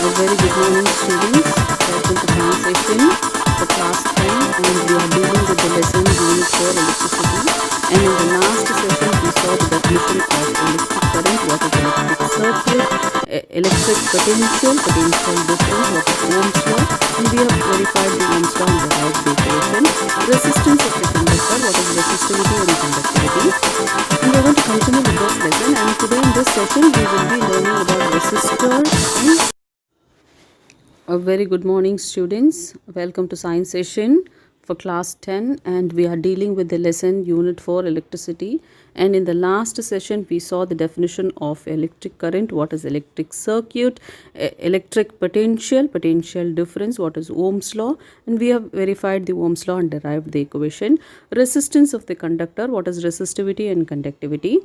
A very good morning, students. Welcome to science session for class 10, and we are dealing with the lesson unit 4 electricity. And in the last session we saw the definition of electric current, what is electric circuit, electric potential, potential difference, what is Ohm's law, and we have verified the Ohm's law and derived the equation. Resistance of the conductor, what is resistivity and conductivity. And we are going to continue with this lesson, and today in this session we will be learning about resistors and a very good morning, students. Welcome to science session for class 10, and we are dealing with the lesson unit 4 electricity. And in the last session we saw the definition of electric current, what is electric circuit, electric potential, potential difference, what is Ohm's law, and we have verified the Ohm's law and derived the equation. Resistance of the conductor, what is resistivity and conductivity.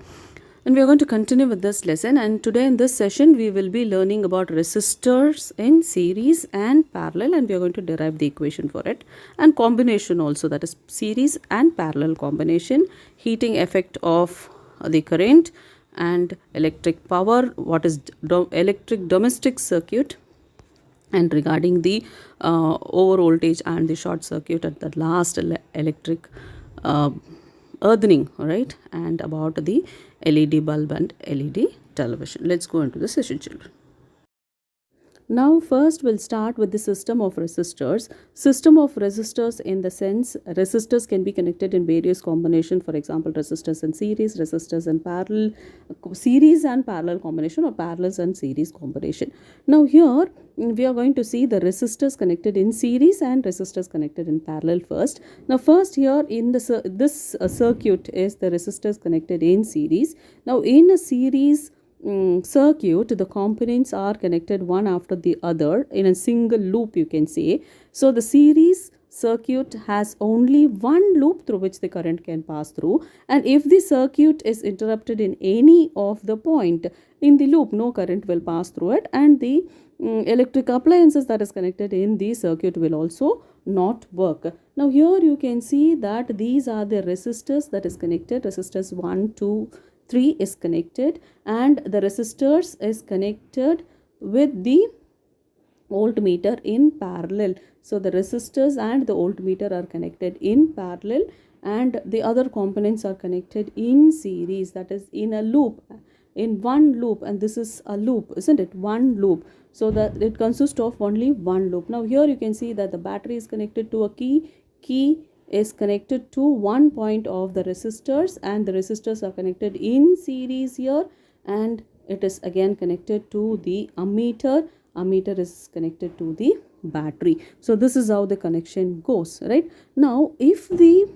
And we are going to continue with this lesson, and today in this session we will be learning about resistors in series and parallel, and we are going to derive the equation for it, and combination also, that is series and parallel combination, heating effect of the current, and electric power, what is electric domestic circuit, and regarding the over voltage and the short circuit at the last electric earthening, right, and about the LED bulb and LED television. Let's go into the session, children. Now first we'll start with the system of resistors. System of resistors in the sense resistors can be connected in various combination, for example resistors in series, resistors in parallel, series and parallel combination, or parallels and series combination. Now here we are going to see the resistors connected in series and resistors connected in parallel first. Now first here in the this circuit is the resistors connected in series. Now in a series circuit, the components are connected one after the other in a single loop, you can say. So the series circuit has only one loop through which the current can pass through, and if the circuit is interrupted in any of the point in the loop, no current will pass through it, and the electric appliances that is connected in the circuit will also not work. Now here you can see that these are the resistors that is connected. Resistors 1, 2, 3 is connected, and the resistors is connected with the voltmeter in parallel. So the resistors and the voltmeter are connected in parallel, and the other components are connected in series, that is in a loop, in one loop, and this is a loop, isn't it? One loop. So that it consists of only one loop. Now here you can see that the battery is connected to a key is connected to one point of the resistors, and the resistors are connected in series here, and it is again connected to the ammeter. Ammeter is connected to the battery. So this is how the connection goes, right? Now if the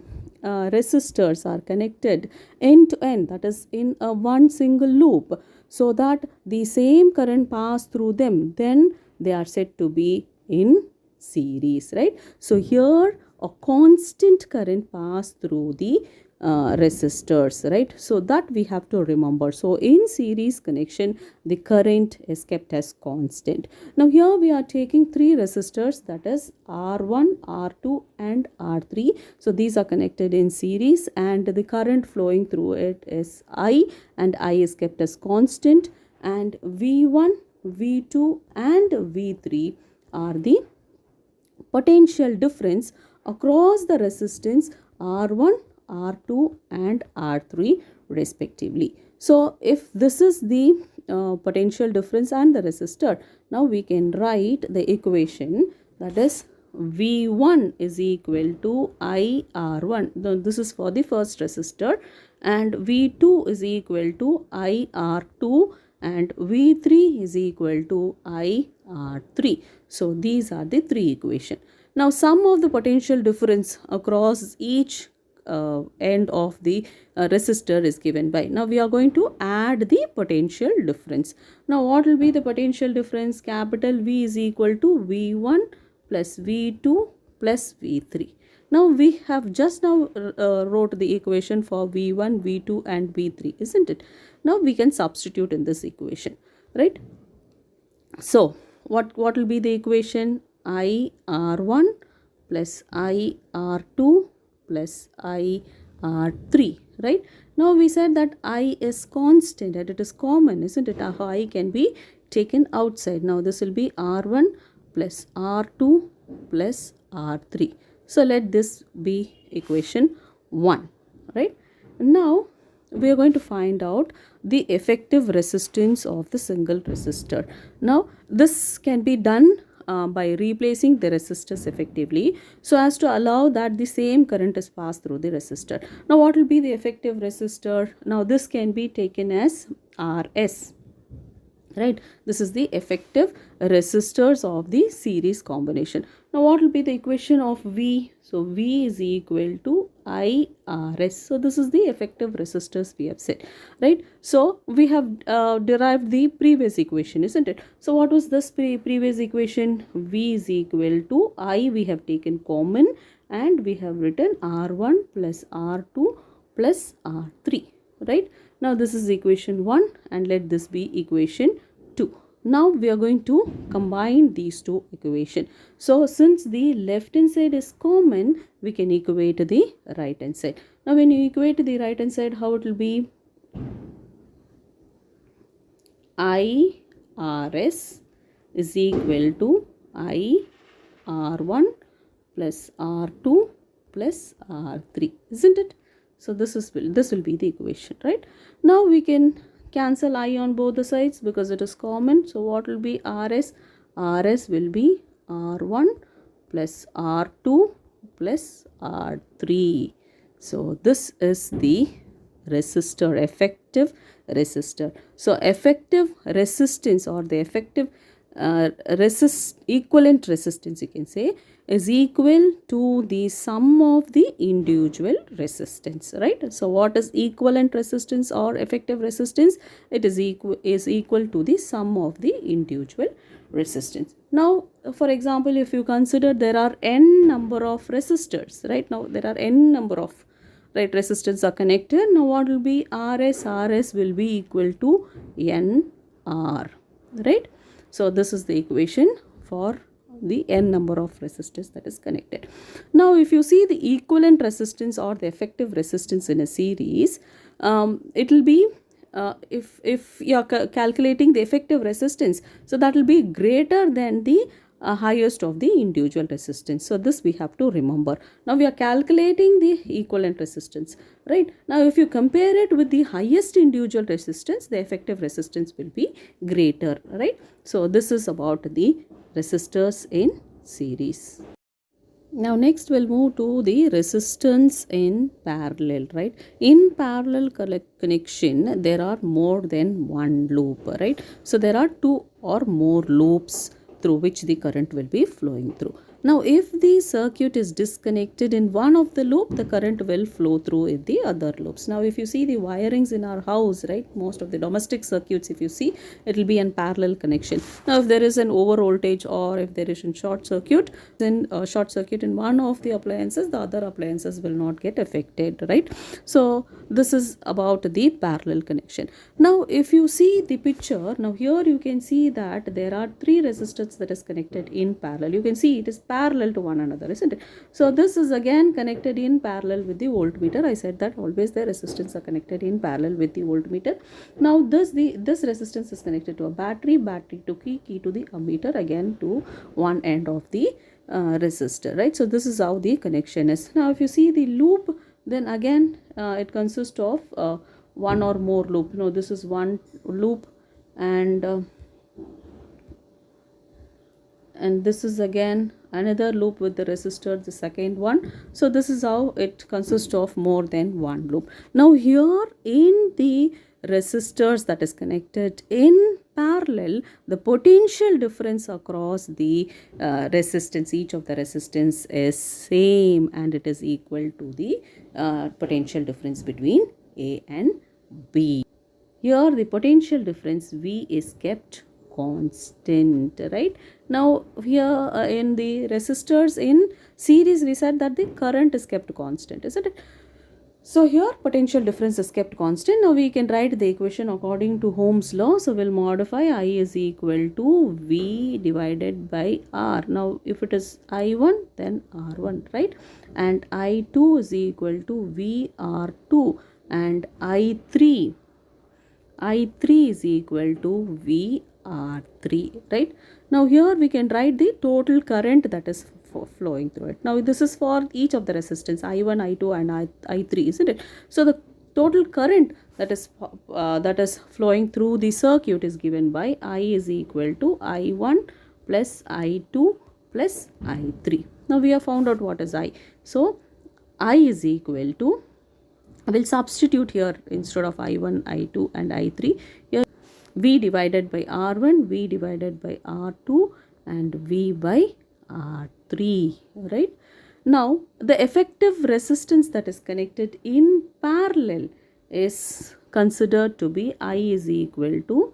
resistors are connected end to end, that is in a one single loop, so that the same current pass through them, then they are said to be in series, right? So here a constant current pass through the resistors, right? So that we have to remember. So in series connection, the current is kept as constant. Now here we are taking three resistors, that is R1, R2 and R3. So these are connected in series, and the current flowing through it is I, and I is kept as constant, and V1, V2 and V3 are the potential difference across the resistance R1, R2 and R3 respectively. So if this is the potential difference and the resistor, now we can write the equation, that is V1 is equal to IR1. Now this is for the first resistor, and V2 is equal to IR2, and V3 is equal to IR3. So these are the three equations. Now sum of the potential difference across each end of the resistor is given by. Now we are going to add the potential difference. Now what will be the potential difference? Capital V is equal to V1 plus V2 plus V3. Now we have just now wrote the equation for V1, V2 and V3, isn't it? Now we can substitute in this equation, right? So what will be the equation? IR1 plus IR2 plus IR3, right? Now we said that I is constant and it is common, isn't it? I can be taken outside. Now this will be R1 plus R2 plus R3. So let this be equation 1, right? Now we are going to find out the effective resistance of the single resistor. Now this can be done by replacing the resistors effectively, so as to allow that the same current is passed through the resistor. Now what will be the effective resistor? Now this can be taken as RS, right? This is the effective resistors of the series combination. Now what will be the equation of V? So V is equal to IRS. So this is the effective resistors we have said, right? So we have derived the previous equation, isn't it? So what was this previous equation? V is equal to I, we have taken common, and we have written R1 plus R2 plus R3, right? Now this is equation 1, and let this be equation 2. Now we are going to combine these two equations. So since the left hand side is common, we can equate the right hand side. Now when you equate the right hand side, how it will be? IRS is equal to IR1 plus R2 plus R3, isn't it? So this will be the equation, right? Now we can cancel I on both the sides because it is common. So what will be RS? RS will be R1 plus R2 plus R3. So this is the resistor, effective resistor. So effective resistance, or the effective equivalent resistance, you can say, is equal to the sum of the individual resistance, right? So what is equivalent resistance or effective resistance? It is equal to the sum of the individual resistance. Now for example, if you consider there are n number of resistors, right? Now there are n number of resistors are connected. Now what will be RS will be equal to NR, right? So this is the equation for the n number of resistors that is connected. Now if you see the equivalent resistance or the effective resistance in a series, it will be if you are calculating the effective resistance, so that will be greater than the highest of the individual resistance. So this we have to remember. Now we are calculating the equivalent resistance, right? Now if you compare it with the highest individual resistance, the effective resistance will be greater, right? So this is about the resistors in series. Now next we'll move to the resistance in parallel, right? In parallel connection, there are more than one loop, right? So there are two or more loops through which the current will be flowing through. Now if the circuit is disconnected in one of the loop, the current will flow through in the other loops. Now if you see the wirings in our house, right, most of the domestic circuits, if you see, it will be in parallel connection. Now if there is an over voltage, or if there is a short circuit, then short circuit in one of the appliances, the other appliances will not get affected, right? So this is about the parallel connection. Now if you see the picture, now here you can see that there are three resistors that is connected in parallel. You can see it is parallel to one another, isn't it? So this is again connected in parallel with the voltmeter. I said that always the resistance are connected in parallel with the voltmeter. Now this resistance is connected to a battery to key to the ammeter, again to one end of the resistor, right? So this is how the connection is. Now if you see the loop, then again it consists of one or more loop. You know, this is one loop, and this is again another loop with the resistor, the second one. So this is how it consists of more than one loop. Now here in the resistors that is connected in parallel, the potential difference across the resistance, each of the resistance is same, and it is equal to the potential difference between A and B. Here the potential difference V is kept constant, right? Now here in the resistors in series, we said that the current is kept constant, isn't it? So here potential difference is kept constant. Now we can write the equation according to Ohm's law. So we'll modify I is equal to V divided by R. Now if it is I1, then R1, right? And I2 is equal to VR2, and I3 is equal to R3, right? Now here we can write the total current that is flowing through it. Now this is for each of the resistance I1, I2 and I3, isn't it? So the total current that is flowing through the circuit is given by I is equal to I1 plus I2 plus I3. Now we have found out what is I. So I is equal to, I will substitute here instead of I1, I2 and I3. Here V divided by R1, V divided by R2 and V by R3, right? Now the effective resistance that is connected in parallel is considered to be I is equal to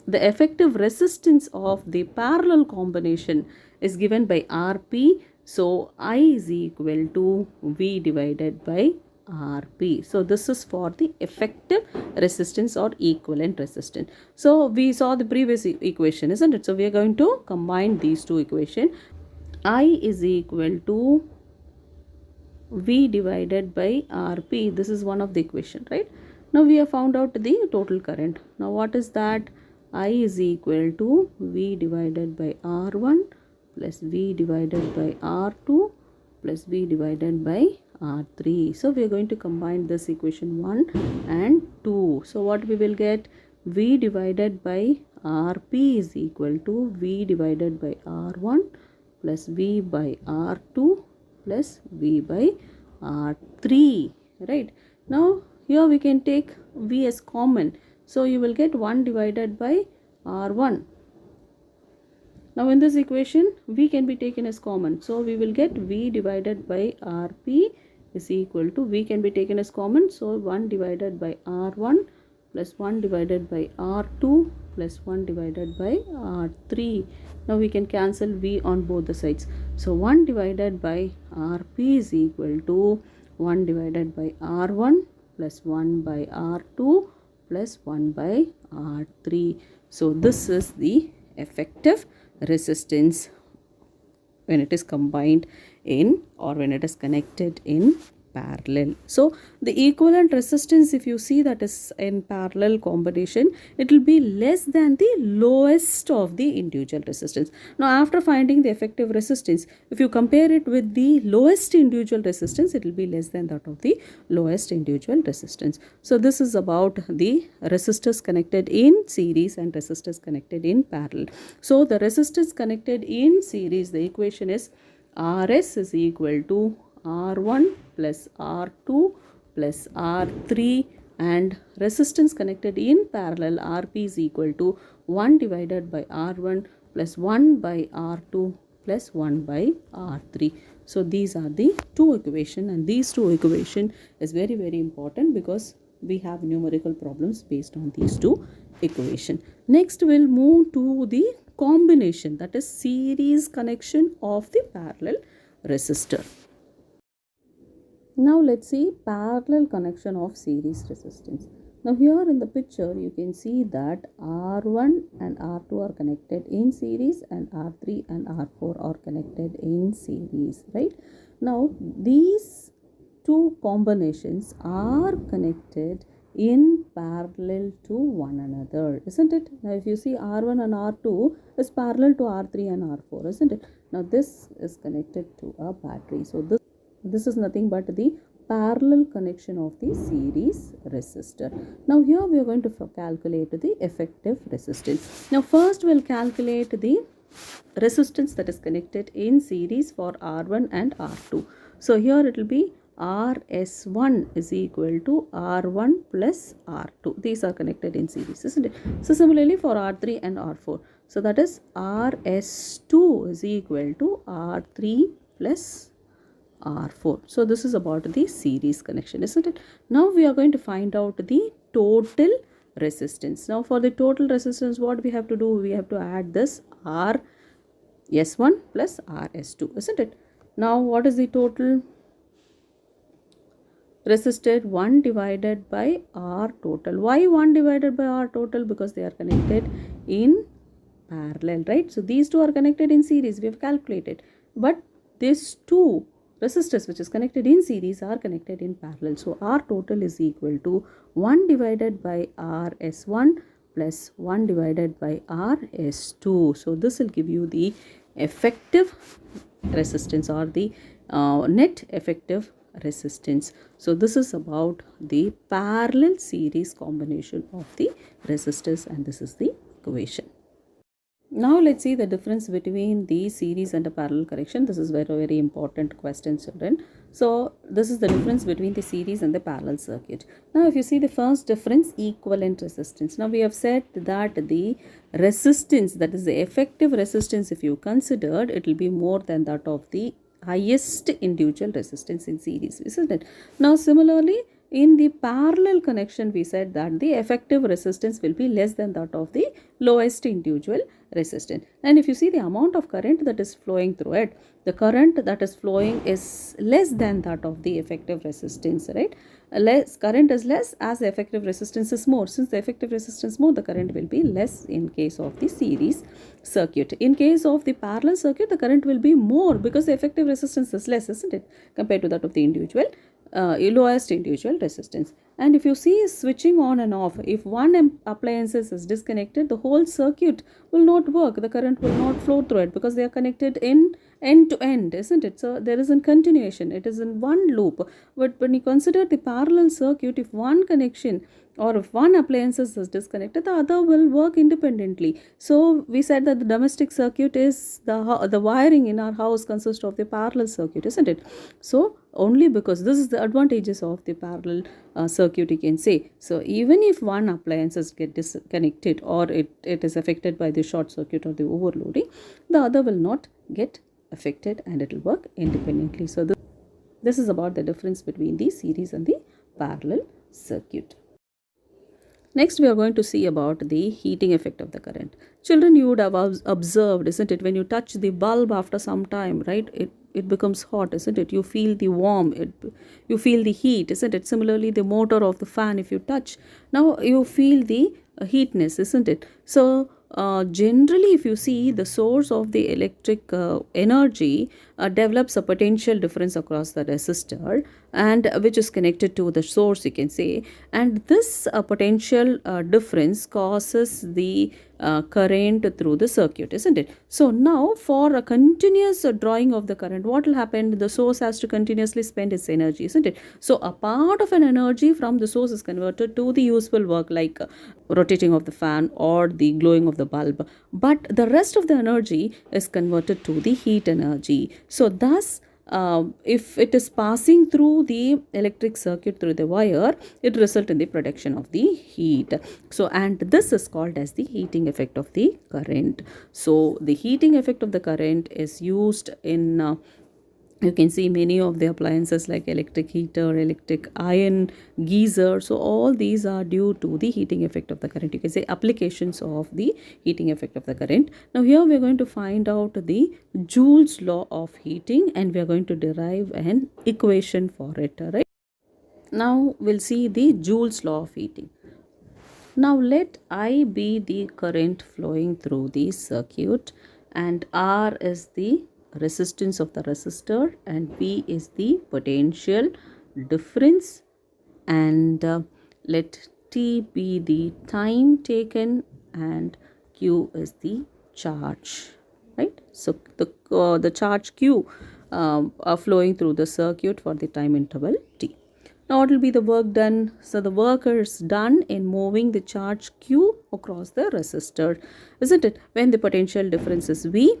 the effective resistance of the parallel combination is given by Rp. So I is equal to V divided by Rp. So this is for the effective resistance or equivalent resistance. So we saw the previous equation, isn't it? So we are going to combine these two equations. I is equal to V divided by Rp. This is one of the equation, right? Now we have found out the total current. Now what is that? I is equal to V divided by R1 plus V divided by R2 plus V divided by R3. So we are going to combine this equation 1 and 2. So what we will get? V divided by Rp is equal to V divided by R1 plus V by R2 plus V by R3, right? Now here we can take V as common. So you will get 1 divided by R1. Now in this equation V can be taken as common. So we will get V divided by Rp is equal to, V can be taken as common. So 1 divided by R1 plus 1 divided by R2 plus 1 divided by R3. Now we can cancel V on both the sides. So 1 divided by Rp is equal to 1 divided by R1 plus 1 by R2 plus 1 by R3. So this is the effective resistance when it is combined in, or when it is connected in parallel. So the equivalent resistance, if you see that is in parallel combination, it will be less than the lowest of the individual resistance. Now after finding the effective resistance, if you compare it with the lowest individual resistance, it will be less than that of the lowest individual resistance. So this is about the resistors connected in series and resistors connected in parallel. So the resistors connected in series, the equation is Rs is equal to R1 plus R2 plus R3, and resistance connected in parallel Rp is equal to 1 divided by R1 plus 1 by R2 plus 1 by R3. So these are the two equations, and these two equations is very important because we have numerical problems based on these two equations. Next we'll move to the combination, that is series connection of the parallel resistor. Now let's see parallel connection of series resistance. Now here in the picture you can see that R1 and R2 are connected in series and R3 and R4 are connected in series, right? Now these two combinations are connected in parallel to one another, isn't it? Now if you see R1 and R2 is parallel to R3 and R4, isn't it? Now this is connected to a battery. So this is nothing but the parallel connection of the series resistor. Now here we are going to calculate the effective resistance. Now first we'll calculate the resistance that is connected in series for R1 and R2. So here it will be Rs1 is equal to R1 plus R2. These are connected in series, isn't it? So similarly for R3 and R4. So that is Rs2 is equal to R3 plus R4. So this is about the series connection, isn't it? Now we are going to find out the total resistance. Now for the total resistance, what we have to do? We have to add this Rs1 plus Rs2, isn't it? Now what is the total? Resisted 1 divided by R total. Why 1 divided by R total? Because they are connected in parallel, right? So these two are connected in series, we have calculated, but these two resistors which is connected in series are connected in parallel. So R total is equal to 1 divided by Rs1 plus 1 divided by R is 2. So this will give you the effective resistance or the net effective resistance. So this is about the parallel series combination of the resistors, and this is the equation. Now let's see the difference between the series and a parallel connection. This is very important question, children. So this is the difference between the series and the parallel circuit. Now if you see the first difference, equivalent resistance. Now we have said that the resistance, that is the effective resistance, if you considered, it will be more than that of the highest individual resistance in series, isn't it? Now similarly, in the parallel connection, we said that the effective resistance will be less than that of the lowest individual resistance. And if you see the amount of current that is flowing through it, the current that is flowing is less than that of the effective resistance, right? Less current is less as the effective resistance is more. Since the effective resistance is more, the current will be less in case of the series circuit. In case of the parallel circuit, the current will be more because the effective resistance is less, isn't it, compared to that of the individual lowest individual resistance. And if you see switching on and off, if one appliance is disconnected, the whole circuit will not work. The current will not flow through it because they are connected in end to end, isn't it? So there is a continuation. It is in one loop. But when you consider the parallel circuit, if one connection or if one appliance is disconnected, the other will work independently. So we said that the domestic circuit is the wiring in our house consists of the parallel circuit, isn't it? So only because this is the advantages of the parallel circuit, you can say. So even if one appliances get disconnected or it is affected by the short circuit or the overloading, the other will not get affected and it will work independently. So this is about the difference between the series and the parallel circuit. Next, we are going to see about the heating effect of the current. Children, you would have observed, isn't it, when you touch the bulb after some time, right, it becomes hot, isn't it? You feel the warm, you feel the heat, isn't it? Similarly, the motor of the fan, if you touch, now you feel the heatness, isn't it? So generally, if you see, the source of the electric energy develops a potential difference across the resistor, and which is connected to the source, you can say, and this potential difference causes the current through the circuit, isn't it? So now for a continuous drawing of the current, what will happen? The source has to continuously spend its energy, isn't it? So a part of an energy from the source is converted to the useful work like rotating of the fan or the glowing of the bulb, but the rest of the energy is converted to the heat energy. So thus if it is passing through the electric circuit through the wire, it results in the production of the heat. So and this is called as the heating effect of the current. So the heating effect of the current is used in you can see many of the appliances like electric heater, electric iron, geyser. So all these are due to the heating effect of the current. You can say applications of the heating effect of the current. Now here we are going to find out the Joule's law of heating, and we are going to derive an equation for it, right? Now we'll see the Joule's law of heating. Now let I be the current flowing through the circuit, and R is the resistance of the resistor, and V is the potential difference, and let T be the time taken, and Q is the charge, right? So the charge Q are flowing through the circuit for the time interval T. Now what will be the work done? So the work is done in moving the charge Q across the resistor, isn't it? When the potential difference is V,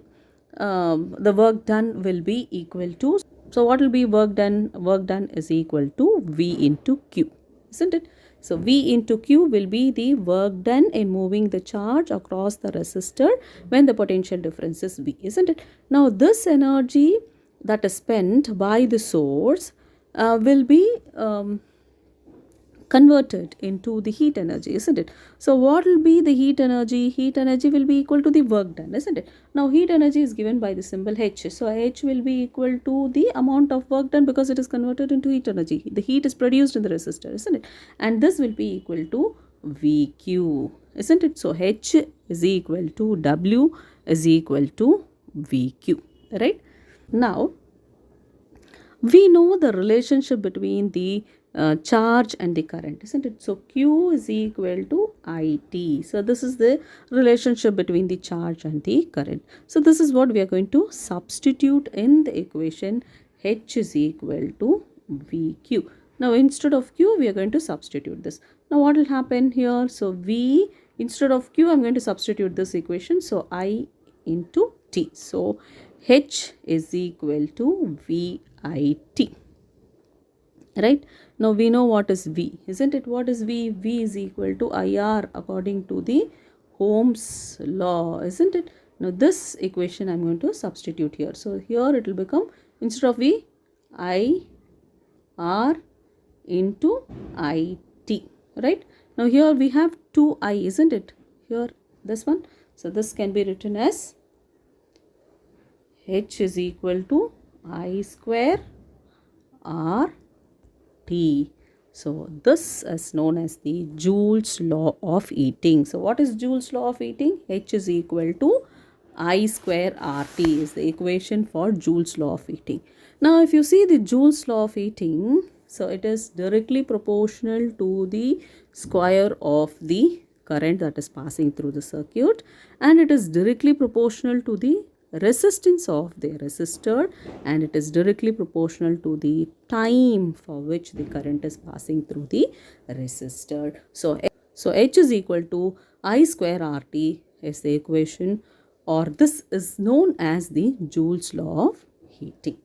the work done will be equal to, so what will be work done? Work done is equal to V into Q, isn't it? So V into Q will be the work done in moving the charge across the resistor when the potential difference is V, isn't it? Now this energy that is spent by the source will be converted into the heat energy, isn't it? So what will be the heat energy? Heat energy will be equal to the work done, isn't it? Now heat energy is given by the symbol H. So H will be equal to the amount of work done because it is converted into heat energy. The heat is produced in the resistor, isn't it? And this will be equal to VQ, isn't it? So H is equal to W is equal to VQ, right? Now we know the relationship between the charge and the current, isn't it? So Q is equal to IT. So this is the relationship between the charge and the current. So this is what we are going to substitute in the equation. H is equal to VQ. Now instead of Q, we are going to substitute this. Now what will happen here? So V, instead of Q, I'm going to substitute this equation. So I into T. So H is equal to VIT. Right? Now we know what is V, isn't it? What is V? V is equal to IR according to the Ohm's law, isn't it? Now this equation I'm going to substitute here. So here it will become, instead of V, IR into IT, right? Now here we have 2I, isn't it? Here, this one. So this can be written as H is equal to I square R T. So this is known as the Joule's law of heating. So what is Joule's law of heating? H is equal to I square RT is the equation for Joule's law of heating. Now if you see the Joule's law of heating, so it is directly proportional to the square of the current that is passing through the circuit, and it is directly proportional to the resistance of the resistor, and it is directly proportional to the time for which the current is passing through the resistor. So H is equal to I square RT is the equation, or this is known as the Joule's law of heating.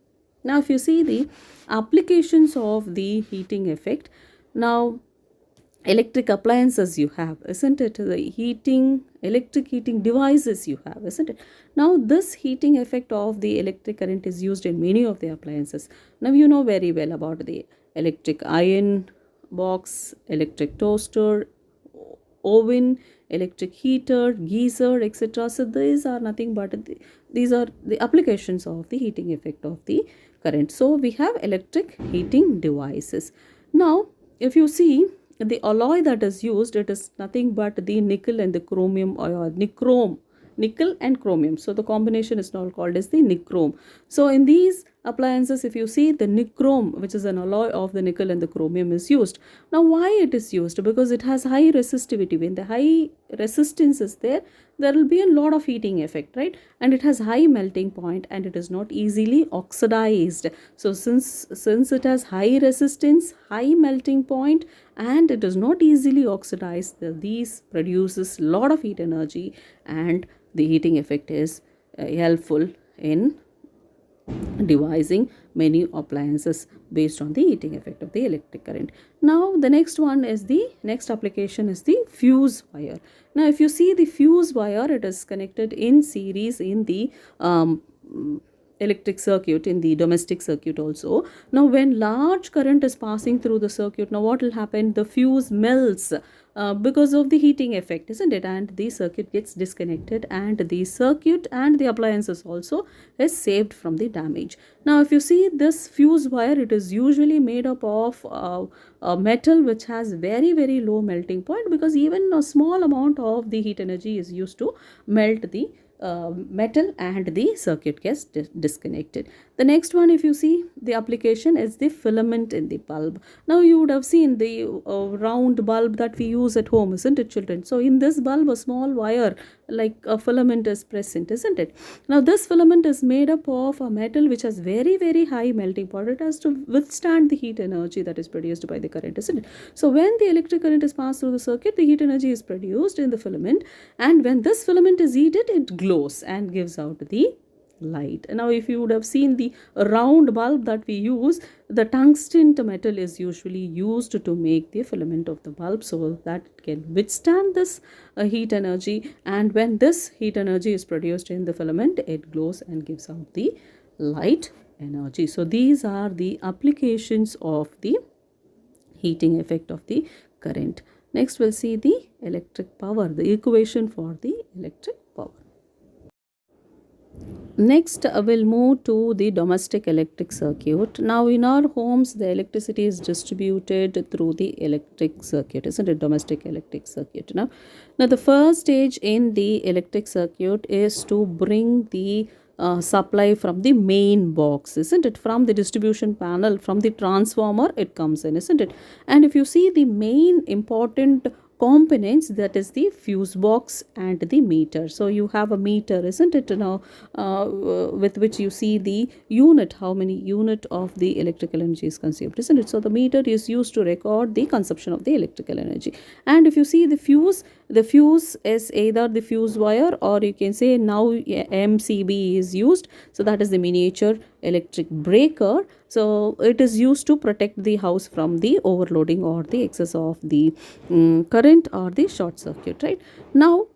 Now if you see the applications of the heating effect, now electric appliances you have, isn't it? The electric heating devices you have, isn't it? Now this heating effect of the electric current is used in many of the appliances. Now you know very well about the electric iron box, electric toaster, oven, electric heater, geyser, etc. So these are nothing but these are the applications of the heating effect of the current. So we have electric heating devices. Now if you see the alloy that is used, it is nothing but the nickel and the chromium, or nickel and chromium. So the combination is now called as the nichrome. So in these appliances, if you see, the nichrome, which is an alloy of the nickel and the chromium, is used. Now why it is used? Because it has high resistivity. When the high resistance is there will be a lot of heating effect, right? And it has high melting point, and it is not easily oxidized. So since it has high resistance, high melting point, and it is not easily oxidized, these produces lot of heat energy, and the heating effect is helpful in devising many appliances based on the heating effect of the electric current. Now the next application is the fuse wire. Now if you see the fuse wire, it is connected in series in the electric circuit, in the domestic circuit also. Now when large current is passing through the circuit, now what will happen? The fuse melts because of the heating effect, isn't it? And the circuit gets disconnected, and the circuit and the appliances also is saved from the damage. Now if you see this fuse wire, it is usually made up of a metal which has very low melting point, because even a small amount of the heat energy is used to melt the metal, and the circuit gets disconnected. The next one, if you see, the application is the filament in the bulb. Now you would have seen the round bulb that we use at home, isn't it, children? So in this bulb, a small wire like a filament is present, isn't it? Now this filament is made up of a metal which has very high melting point. It has to withstand the heat energy that is produced by the current, isn't it? So when the electric current is passed through the circuit, the heat energy is produced in the filament, and when this filament is heated, it glows and gives out the light. Now if you would have seen the round bulb that we use, the tungsten metal is usually used to make the filament of the bulb, so that it can withstand this heat energy, and when this heat energy is produced in the filament, it glows and gives out the light energy. So these are the applications of the heating effect of the current. Next we'll see the electric power, the equation for the electric power. Next we'll move to the domestic electric circuit. Now in our homes, the electricity is distributed through the electric circuit, isn't it? Domestic electric circuit. Now the first stage in the electric circuit is to bring the supply from the main box, isn't it? From the distribution panel, from the transformer it comes in, isn't it? And if you see the main important components, that is the fuse box and the meter. So you have a meter, isn't it, with which you see the unit, how many unit of the electrical energy is consumed, isn't it? So the meter is used to record the consumption of the electrical energy. And if you see the fuse is either the fuse wire, or you can say now MCB is used. So that is the miniature electric breaker. So it is used to protect the house from the overloading or the excess of the current or the short circuit, right? Now,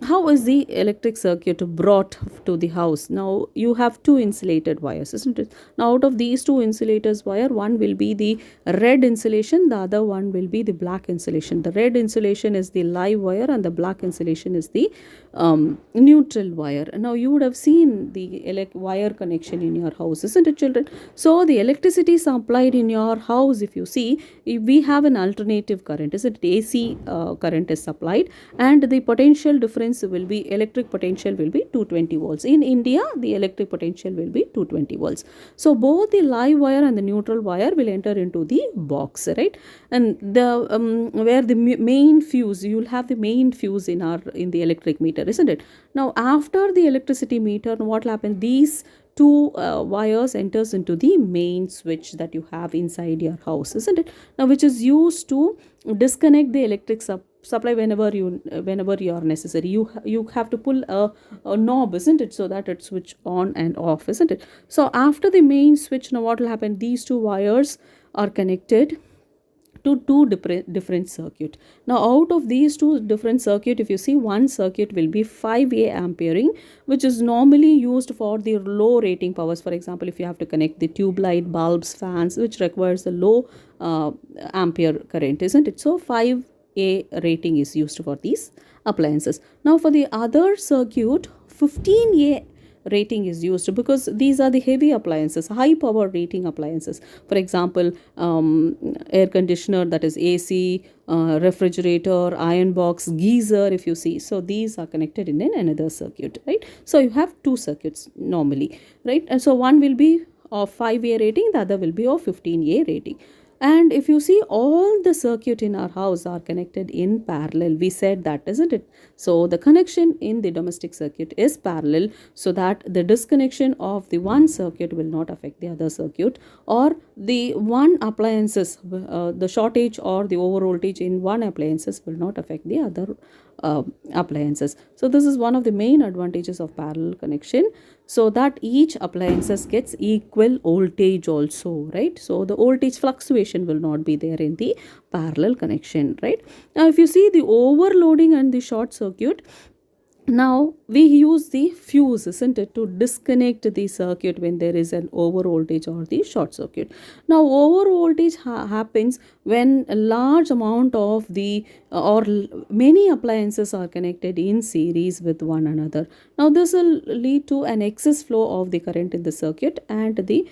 how is the electric circuit brought to the house? Now you have two insulated wires, isn't it? Now out of these two insulators wire, one will be the red insulation, the other one will be the black insulation. The red insulation is the live wire and the black insulation is the neutral wire. Now you would have seen the wire connection in your house, isn't it, children? So the electricity supplied in your house, if you see, if we have an alternative current, isn't it? AC current is supplied, and the potential difference will be, electric potential will be 220 volts. In India, the electric potential will be 220 volts. So both the live wire and the neutral wire will enter into the box, right? And the where the main fuse, you will have the main fuse in the electric meter, isn't it? Now after the electricity meter, what will happen? These two wires enters into the main switch that you have inside your house, isn't it? Now which is used to disconnect the electric supply whenever you are necessary. You have to pull a knob, isn't it, so that it switch on and off, isn't it? So after the main switch, now what will happen? These two wires are connected to two different circuit. Now out of these two different circuit, if you see, one circuit will be 5A ampering, which is normally used for the low rating powers. For example, if you have to connect the tube light, bulbs, fans, which requires the low ampere current, isn't it? So 5A rating is used for these appliances. Now for the other circuit, 15A rating is used, because these are the heavy appliances, high power rating appliances. For example, air conditioner, that is AC, refrigerator, iron box, geyser, if you see. So these are connected in another circuit, right? So you have two circuits normally, right? And so one will be of 5A rating, the other will be of 15A rating. And if you see, all the circuit in our house are connected in parallel. We said that, isn't it? So the connection in the domestic circuit is parallel, so that the disconnection of the one circuit will not affect the other circuit, or the one appliances, the shortage or the over voltage in one appliances will not affect the other appliances. So this is one of the main advantages of parallel connection, so that each appliances gets equal voltage also, right? So the voltage fluctuation will not be there in the parallel connection, right? Now if you see the overloading and the short circuit, now we use the fuse, isn't it, to disconnect the circuit when there is an over voltage or the short circuit. Now over voltage happens when a large amount of the many appliances are connected in series with one another. Now this will lead to an excess flow of the current in the circuit, and the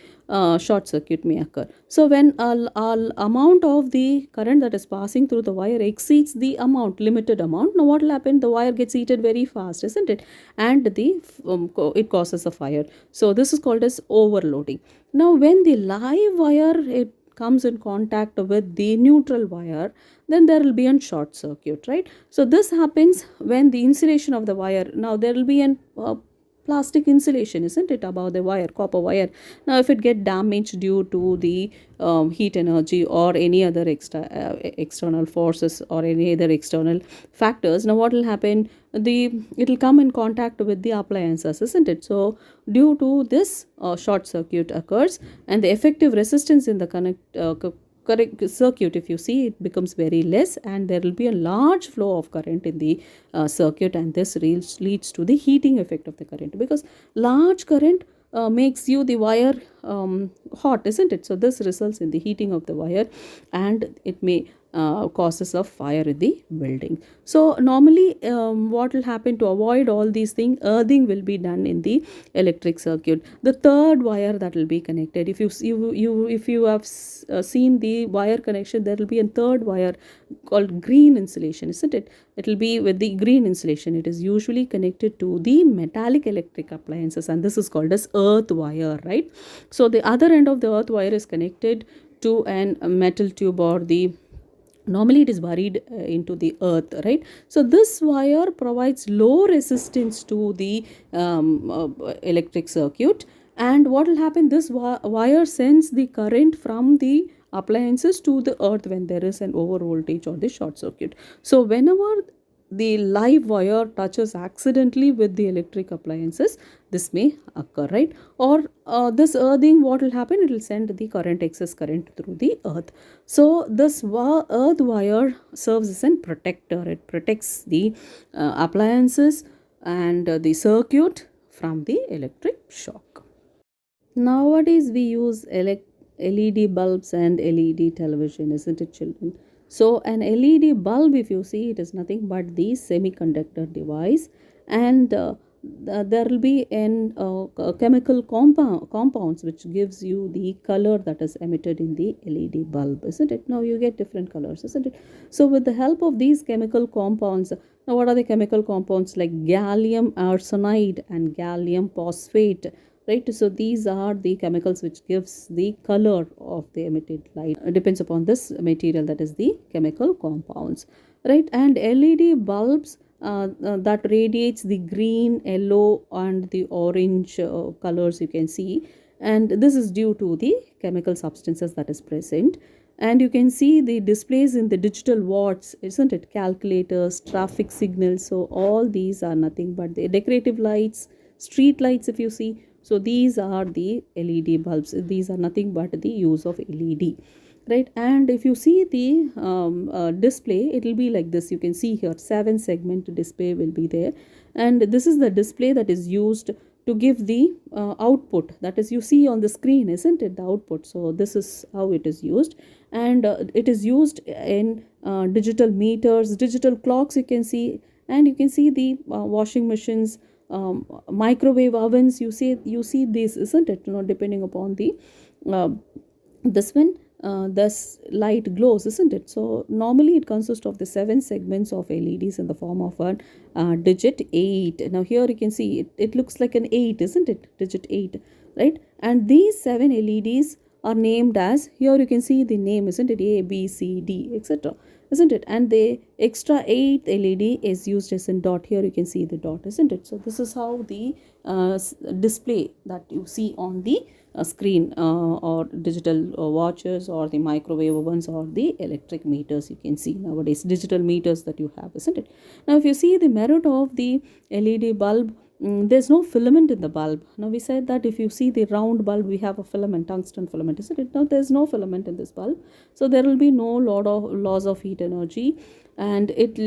short circuit may occur. So when a amount of the current that is passing through the wire exceeds the limited amount, now what will happen? The wire gets heated very fast, isn't it? And it causes a fire. So this is called as overloading. Now when the live wire, it comes in contact with the neutral wire, then there will be a short circuit, right? So this happens when the insulation of the wire, now there will be an plastic insulation, isn't it, above the wire, copper wire. Now if it get damaged due to the heat energy or any other external forces or any other external factors, now what will happen? It will come in contact with the appliances, isn't it? So due to this, short circuit occurs, and the effective resistance in the correct circuit, if you see, it becomes very less, and there will be a large flow of current in the circuit, and this leads to the heating effect of the current, because large current makes the wire hot, isn't it? So this results in the heating of the wire, and it may causes of fire in the building. So normally what will happen to avoid all these things, earthing will be done in the electric circuit. The third wire that will be connected, if you have seen the wire connection, there will be a third wire called green insulation, isn't it? It will be with the green insulation. It is usually connected to the metallic electric appliances, and this is called as earth wire, right? So the other end of the earth wire is connected to a metal tube, or the normally it is buried into the earth, right? So this wire provides low resistance to the electric circuit. And what will happen, this wire sends the current from the appliances to the earth when there is an over voltage or the short circuit. So whenever the live wire touches accidentally with the electric appliances, this may occur, right? Or this earthing, what will happen, it will send the current, excess current through the earth. So this earth wire serves as a protector. It protects the appliances and the circuit from the electric shock. Nowadays we use LED bulbs and LED television, isn't it, children? So an LED bulb, if you see, it is nothing but the semiconductor device, and there will be chemical compounds which gives you the color that is emitted in the LED bulb, isn't it? Now you get different colors, isn't it? So with the help of these chemical compounds, now what are the chemical compounds? Like gallium arsenide and gallium phosphate, right? So these are the chemicals which gives the color of the emitted light. It depends upon this material, that is the chemical compounds, right? And LED bulbs that radiates the green, yellow and the orange colors, you can see, and this is due to the chemical substances that is present. And you can see the displays in the digital watts, isn't it? Calculators, traffic signals. So all these are nothing but the decorative lights, street lights, if you see. So these are the LED bulbs. These are nothing but the use of LED, right? And if you see the display, it will be like this. You can see here 7 segment display will be there, and this is the display that is used to give the output, that is you see on the screen, isn't it, the output. So this is how it is used, and it is used in digital meters, digital clocks, you can see, and you can see the washing machines, microwave ovens, you see this, isn't it? Depending upon the this one, this light glows, isn't it? So normally it consists of the 7 segments of LEDs in the form of a digit 8. Now here you can see it looks like an 8, isn't it? Digit 8, right? And these 7 LEDs are named as, here you can see the name, isn't it? A, B, C, D, etc., isn't it? And the extra 8th LED is used as in dot. Here you can see the dot, isn't it? So this is how the display that you see on the screen, or digital watches, or the microwave ovens, or the electric meters, you can see nowadays digital meters that you have, isn't it? Now if you see the merit of the LED bulb, there's no filament in the bulb. Now we said that if you see the round bulb, we have a filament, tungsten filament, isn't it? Now there's no filament in this bulb, so there will be no loss of heat energy, and it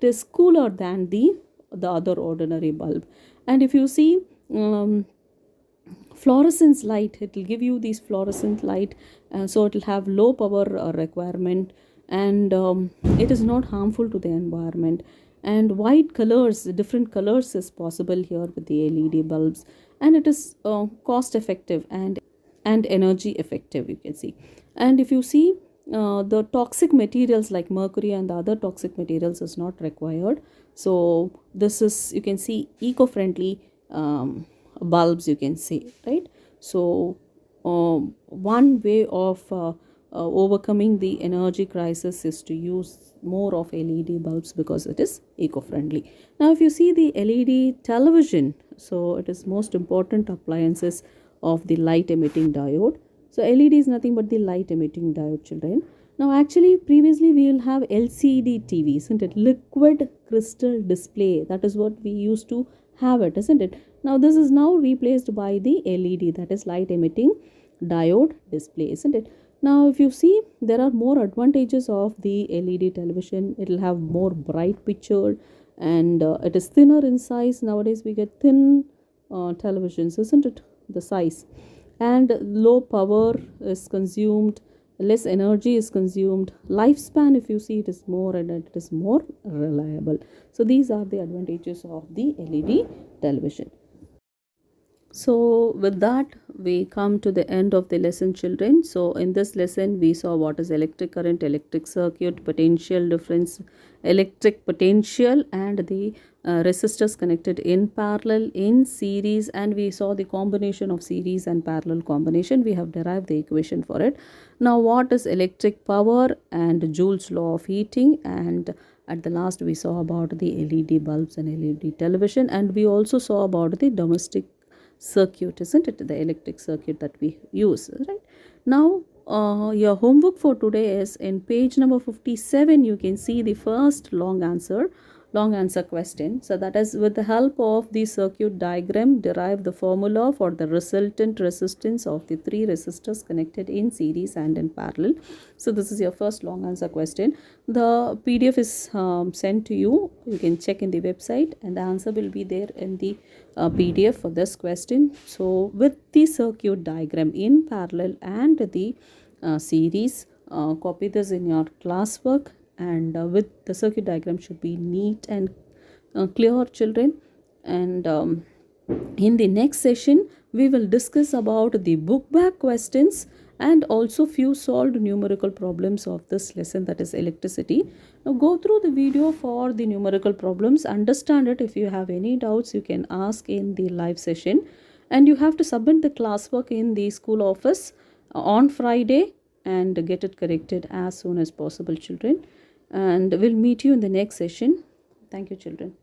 is cooler than the other ordinary bulb. And if you see fluorescence light, it will give you these fluorescent light, so it will have low power requirement, and it is not harmful to the environment. And white colors, different colors is possible here with the LED bulbs, and it is cost effective and energy effective, you can see. And if you see the toxic materials like mercury and the other toxic materials is not required. So this is, you can see, eco-friendly bulbs, you can say, right? So one way of overcoming the energy crisis is to use more of LED bulbs, because it is eco-friendly. Now if you see the LED television, so it is most important appliances of the light emitting diode. So LED is nothing but the light emitting diode, children. Now actually previously we will have LCD TV, isn't it? Liquid crystal display, that is what we used to have it, isn't it? Now this is now replaced by the LED, that is light emitting diode display, isn't it? Now if you see, there are more advantages of the LED television. It will have more bright picture, and it is thinner in size. Nowadays we get thin televisions, isn't it, the size, and low power is consumed, less energy is consumed, lifespan if you see it is more, and it is more reliable. So these are the advantages of the LED television. So, with that, we come to the end of the lesson, children. So, in this lesson, we saw what is electric current, electric circuit, potential difference, electric potential, and the resistors connected in parallel, in series, and we saw the combination of series and parallel combination. We have derived the equation for it. Now, what is electric power and Joule's law of heating, and at the last we saw about the LED bulbs and LED television, and we also saw about the domestic circuit, isn't it, the electric circuit that we use, right? Now your homework for today is in page number 57. You can see the first long answer question. So that is, with the help of the circuit diagram, derive the formula for the resultant resistance of the three resistors connected in series and in parallel. So this is your first long answer question. The PDF is sent to you. You can check in the website, and the answer will be there in the PDF for this question. So with the circuit diagram in parallel and the series, copy this in your classwork, and with the circuit diagram should be neat and clear, children. And in the next session we will discuss about the book back questions and also few solved numerical problems of this lesson, that is electricity. Now go through the video for the numerical problems, understand it. If you have any doubts, you can ask in the live session, and you have to submit the classwork in the school office on Friday and get it corrected as soon as possible, children. And we'll meet you in the next session. Thank you, children.